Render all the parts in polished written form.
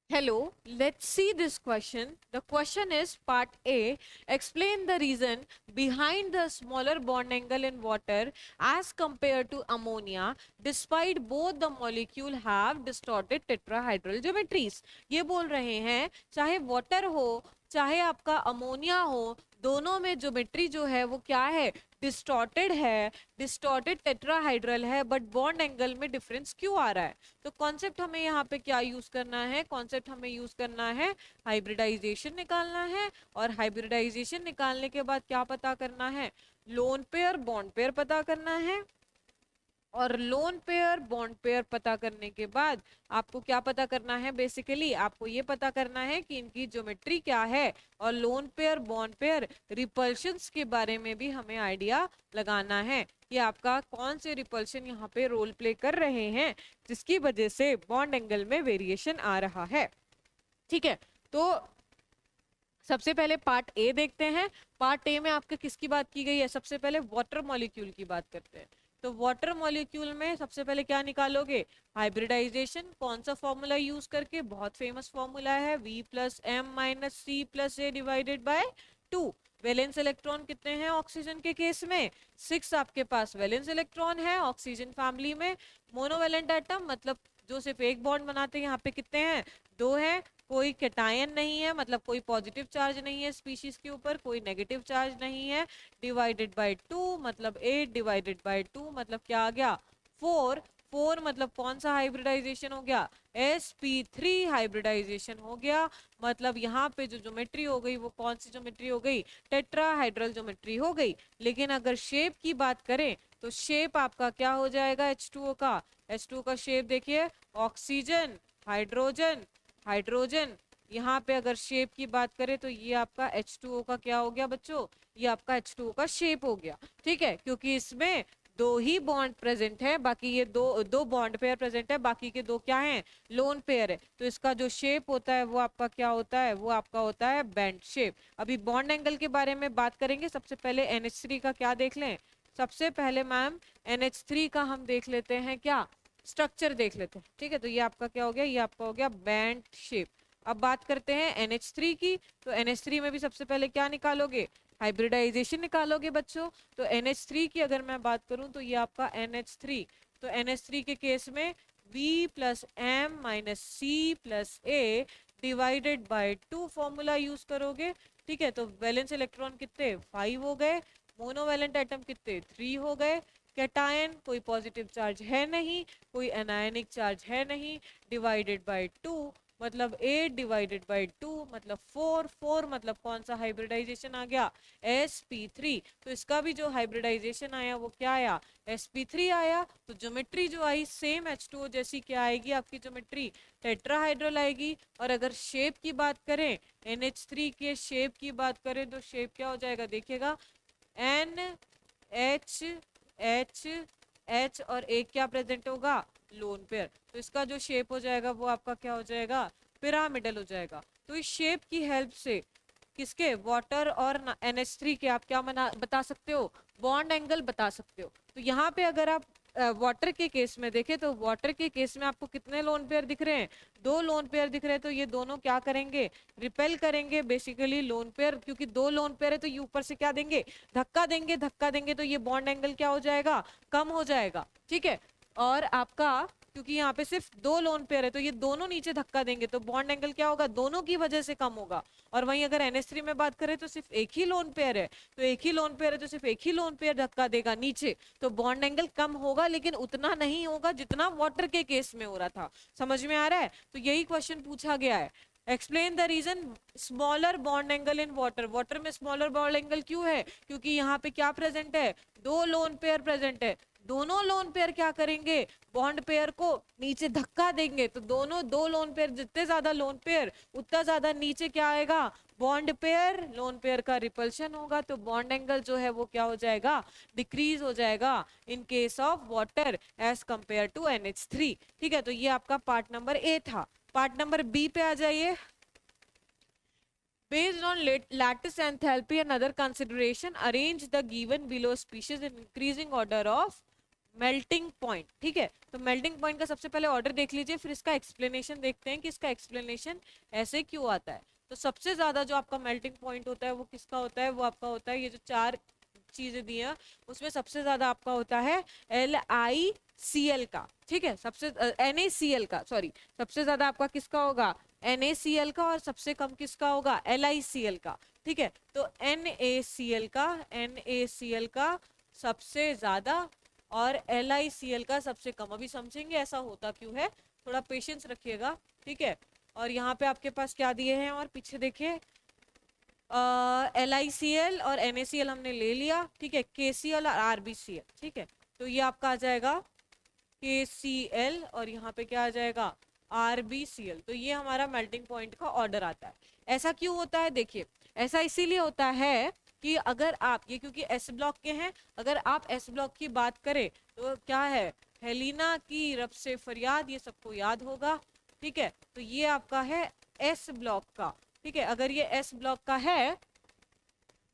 Hello, let's see this question. The question is part A. Explain the reason behind the smaller bond angle in water as compared to ammonia despite both the molecule have distorted tetrahedral geometries. ये बोल रहे हैं चाहे water हो चाहे आपका ammonia हो, दोनों में ज्योमेट्री जो है वो क्या है, डिस्टॉर्टेड है, डिस्टॉर्टेड टेट्राहाइड्रल है, बट बॉन्ड एंगल में डिफरेंस क्यों आ रहा है? तो कॉन्सेप्ट हमें यहाँ पे क्या यूज करना है? कॉन्सेप्ट हमें यूज करना है हाइब्रिडाइजेशन निकालना है, और हाइब्रिडाइजेशन निकालने के बाद क्या पता करना है? लोन पेयर बॉन्ड पेयर पता करना है, और लोन पेयर बॉन्ड पेयर पता करने के बाद आपको क्या पता करना है? बेसिकली आपको ये पता करना है कि इनकी ज्योमेट्री क्या है, और lone pair bond pair repulsions के बारे में भी हमें आइडिया लगाना है कि आपका कौन से रिपल्शन यहाँ पे रोल प्ले कर रहे हैं जिसकी वजह से बॉन्ड एंगल में वेरिएशन आ रहा है। ठीक है, तो सबसे पहले पार्ट ए देखते हैं। पार्ट ए में आपके किसकी बात की गई है? सबसे पहले वाटर मॉलिक्यूल की बात करते हैं। तो वाटर मॉलिक्यूल में सबसे पहले क्या निकालोगे? हाइब्रिडाइजेशन। कौन सा फॉर्मूला यूज करके? बहुत फेमस फॉर्मूला है, V plus M minus C plus A divided by 2। Valence electron कितने हैं ऑक्सीजन के केस में? 6 आपके पास वैलेंस इलेक्ट्रॉन है ऑक्सीजन फैमिली में। मोनोवैलेंट एटम मतलब जो सिर्फ एक बॉन्ड बनाते हैं, यहाँ पे कितने हैं? 2 हैं। कोई कैटायन नहीं है, मतलब कोई पॉजिटिव चार्ज नहीं है स्पीशीज के ऊपर, कोई नेगेटिव चार्ज नहीं है। डिवाइडेड बाय 2 मतलब 8 डिवाइडेड बाय 2 मतलब क्या आ गया? 4। 4 मतलब कौन सा हाइब्रिडाइजेशन हो गया? sp3 हाइब्रिडाइजेशन हो गया। मतलब यहाँ पे जो ज्योमेट्री हो गई वो कौन सी ज्योमेट्री हो गई? टेट्राहाइड्रल ज्योमेट्री हो गई। लेकिन अगर शेप की बात करें तो शेप आपका क्या हो जाएगा H2O का? H2O का शेप देखिए, ऑक्सीजन, हाइड्रोजन, हाइड्रोजन। यहाँ पे अगर शेप की बात करें तो ये आपका H2O का क्या हो गया बच्चों? ये आपका H2O का शेप हो गया। ठीक है, क्योंकि इसमें दो ही बॉन्ड प्रेजेंट है, बाकी ये दो दो बॉन्ड पेयर प्रेजेंट है, बाकी के दो क्या हैं? लोन पेयर है। तो इसका जो शेप होता है वो आपका क्या होता है? वो आपका होता है बेंट शेप। अभी बॉन्ड एंगल के बारे में बात करेंगे। सबसे पहले NH3 का क्या देख लें? सबसे पहले मैम NH3 का हम देख लेते हैं, क्या स्ट्रक्चर देख लेते हैं। ठीक है, तो ये आपका क्या हो गया? ये आपका हो गया बेंट शेप। अब बात करते हैं NH3 की। तो NH3 में भी सबसे पहले क्या निकालोगे? हाइब्रिडाइजेशन निकालोगे बच्चों। तो NH3 की अगर मैं बात करूं तो ये आपका NH3। तो NH3 के केस में V plus M minus C plus A divided by 2 formula use करोगे। ठीक है, तो वैलेंस इलेक्ट्रॉन कितने? 5 हो गए। मोनोवैलेंट एटम कितने? 3 हो गए। कैटायन कोई पॉजिटिव चार्ज है नहीं, कोई एनायनिक चार्ज है नहीं। डिवाइडेड बाय 2 मतलब 8 डिवाइडेड बाय 2 मतलब 4। 4 मतलब कौन सा हाइब्रिडाइजेशन आ गया? sp3। तो इसका भी जो हाइब्रिडाइजेशन आया वो क्या आया? sp3 आया। तो ज्योमेट्री जो आई सेम H2O जैसी क्या आएगी आपकी ज्योमेट्री? टेट्राहाइड्रल आएगी। और अगर शेप की बात करें, NH3 के शेप की बात करें तो शेप क्या हो जाएगा? देखिएगा, NH H H और एक क्या प्रेजेंट होगा? Lone pair. तो इसका जो शेप हो जाएगा वो आपका क्या हो जाएगा? पिरामिडल हो जाएगा। तो इस शेप की हेल्प से किसके? वाटर और NH3 के आप क्या बता सकते हो? बॉन्ड एंगल बता सकते हो। तो यहाँ पे अगर आप वाटर के केस में देखें तो वाटर के केस में आपको कितने लोन पेयर दिख रहे हैं? 2 लोन पेयर दिख रहे हैं। तो ये दोनों क्या करेंगे? रिपेल करेंगे बेसिकली लोन पेयर, क्योंकि 2 लोन पेयर है तो ये ऊपर से क्या देंगे? धक्का देंगे। धक्का देंगे तो ये बॉन्ड एंगल क्या हो जाएगा? कम हो जाएगा। ठीक है, और आपका क्योंकि यहाँ पे सिर्फ 2 लोन पेयर है तो ये दोनों नीचे धक्का देंगे तो बॉन्ड एंगल क्या होगा? दोनों की वजह से कम होगा। और वहीं अगर NH3 में बात करें तो सिर्फ एक ही लोन पेयर है, तो एक ही लोन पेयर है तो सिर्फ एक ही लोन पेयर धक्का देगा नीचे, तो बॉन्ड एंगल कम होगा, लेकिन उतना नहीं होगा जितना वाटर के केस में हो रहा था। समझ में आ रहा है? तो यही क्वेश्चन पूछा गया है। Explain the reason smaller bond angle in water. Water में स्मॉलर बॉन्ड एंगल क्यों है? क्योंकि यहाँ पे क्या प्रेजेंट है? 2 लोन पेयर प्रेजेंट है। दोनों लोन पेयर क्या करेंगे? बॉन्ड पेयर को नीचे धक्का देंगे। तो दोनों 2 लोन पेयर, जितने ज्यादा लोन पेयर उतना ज्यादा नीचे क्या आएगा? Bond pair. लोन पेयर का रिपल्शन होगा तो बॉन्ड एंगल जो है वो क्या हो जाएगा? डिक्रीज हो जाएगा in case of water as compare to NH3। ठीक है, तो ये आपका पार्ट नंबर ए था। पार्ट नंबर बी पे आ जाइए। Based on lattice enthalpy and other consideration, arrange the given below species in increasing order of melting point, ठीक है। तो मेल्टिंग पॉइंट का सबसे पहले ऑर्डर देख लीजिए, फिर इसका एक्सप्लेनेशन देखते हैं कि इसका एक्सप्लेनेशन ऐसे क्यों आता है। तो सबसे ज्यादा जो आपका मेल्टिंग पॉइंट होता है वो किसका होता है, वो आपका होता है ये जो चार चीजें दी हैं उसमें सबसे ज्यादा आपका होता है LiCl का, ठीक है। सबसे NaCl का, सॉरी, सबसे ज्यादा आपका किसका होगा, NaCl का, और सबसे कम किसका होगा, LiCl का, ठीक है। तो NaCl का सबसे ज्यादा और LiCl का सबसे कम। अभी समझेंगे ऐसा होता क्यों है, थोड़ा पेशेंस रखिएगा, ठीक है। और यहाँ पे आपके पास क्या दिए हैं, और पीछे देखिए LiCl और NaCl हमने ले लिया, ठीक है। KCl और RbCl, ठीक है। तो ये आपका आ जाएगा KCl और यहाँ पे क्या आ जाएगा, RbCl। तो ये हमारा मेल्टिंग पॉइंट का ऑर्डर आता है। ऐसा क्यों होता है, देखिए ऐसा इसीलिए होता है कि अगर आप ये, क्योंकि एस ब्लॉक के हैं, अगर आप एस ब्लॉक की बात करें तो क्या है, हेलिना की रब से फरियाद, ये सबको याद होगा, ठीक है। तो ये आपका है एस ब्लॉक का, ठीक है। अगर ये एस ब्लॉक का है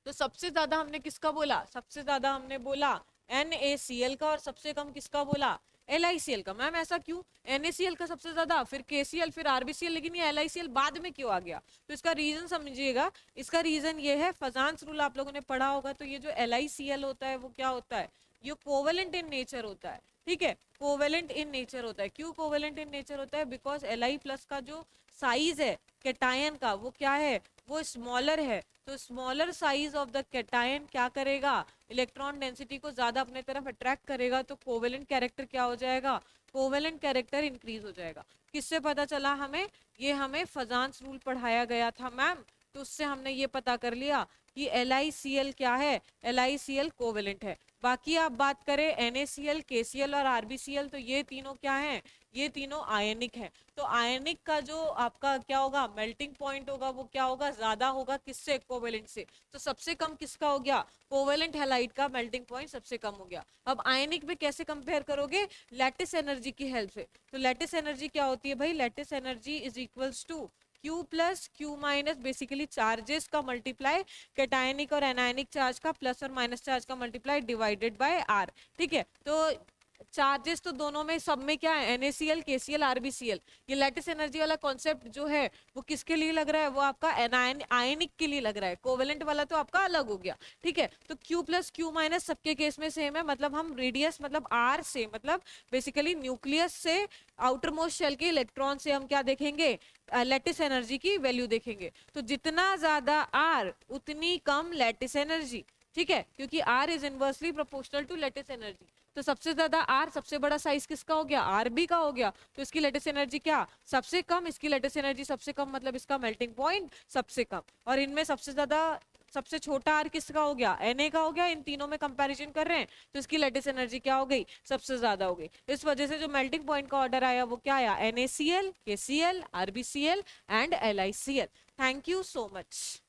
तो सबसे ज्यादा हमने किसका बोला, सबसे ज्यादा हमने बोला NaCl का, और सबसे कम किसका बोला, LiCl का। मैम ऐसा क्यों, NaCl का सबसे ज्यादा, फिर KCl, फिर RbCl, लेकिन ये LiCl बाद में क्यों आ गया। तो इसका रीजन समझिएगा, इसका रीजन ये है, फजांस रूल आप लोगों ने पढ़ा होगा। तो ये जो LiCl होता है वो क्या होता है, ये कोवेलेंट इन नेचर होता है, ठीक है। कोवेलेंट इन नेचर होता है, क्यों कोवेलेंट इन नेचर होता है, बिकॉज Li प्लस का जो साइज है कैटायन का वो क्या है, वो स्मॉलर है। तो smaller size of the cation क्या करेगा, इलेक्ट्रॉन डेंसिटी को ज्यादा अपने तरफ अट्रैक्ट करेगा, तो कोवेलेंट कैरेक्टर क्या हो जाएगा, कोवेलेंट कैरेक्टर इंक्रीज हो जाएगा। किससे पता चला हमें, ये हमें फजांस रूल पढ़ाया गया था मैम, तो उससे हमने ये पता कर लिया कि LiCl क्या है, LiCl कोवेलेंट है। बाकी आप बात करें NaCl, KCl और RbCl, तो ये तीनों क्या हैं, ये तीनों आयनिक हैं। तो आयनिक का जो आपका क्या होगा, मेल्टिंग पॉइंट होगा, वो क्या होगा, ज्यादा होगा किससे, कोवेलेंट से। तो सबसे कम किसका हो गया, कोवेलेंट हैलाइड का मेल्टिंग पॉइंट सबसे कम हो गया। अब आयनिक में कैसे कंपेयर करोगे, लैटिस एनर्जी की हेल्प से। तो लैटिस एनर्जी क्या होती है भाई, lattice energy is equals to Q plus Q minus, basically charges का मल्टीप्लाई, कैटायनिक और एनायनिक चार्ज का प्लस और माइनस चार्ज का मल्टीप्लाई डिवाइडेड बाय R, ठीक है। तो चार्जेस तो दोनों में, सब में क्या है, NaCl, KCl, RbCl। ये लैटिस एनर्जी वाला कॉन्सेप्ट जो है वो किसके लिए लग रहा है, वो आपका आयनिक के लिए लग रहा है, कोवेलेंट वाला तो आपका अलग हो गया, ठीक है। तो Q प्लस Q माइनस सबके केस में सेम है, मतलब हम रेडियस मतलब R से, मतलब बेसिकली न्यूक्लियस से आउटर मोस्ट शेल के इलेक्ट्रॉन से हम क्या देखेंगे, लैटिस एनर्जी की वैल्यू देखेंगे। तो जितना ज्यादा R उतनी कम लैटिस एनर्जी, ठीक है, क्योंकि R is inversely proportional to lattice energy. तो सबसे ज्यादा R, सबसे बड़ा साइज किसका हो गया, Rb का हो गया। तो इसकी लेटेस्ट एनर्जी क्या, सबसे कम, इसकी लेटेस्ट एनर्जी सबसे कम, मतलब इसका मेल्टिंग पॉइंट सबसे कम। और इनमें सबसे ज्यादा, सबसे छोटा R किसका हो गया, Na का हो गया। इन तीनों में कंपैरिजन कर रहे हैं तो इसकी लेटेस्ट एनर्जी क्या हो गई, सबसे ज्यादा हो गई। इस वजह से जो मेल्टिंग पॉइंट का ऑर्डर आया वो क्या आया, NaCl, KCl, RbCl and LiCl। Thank you so much.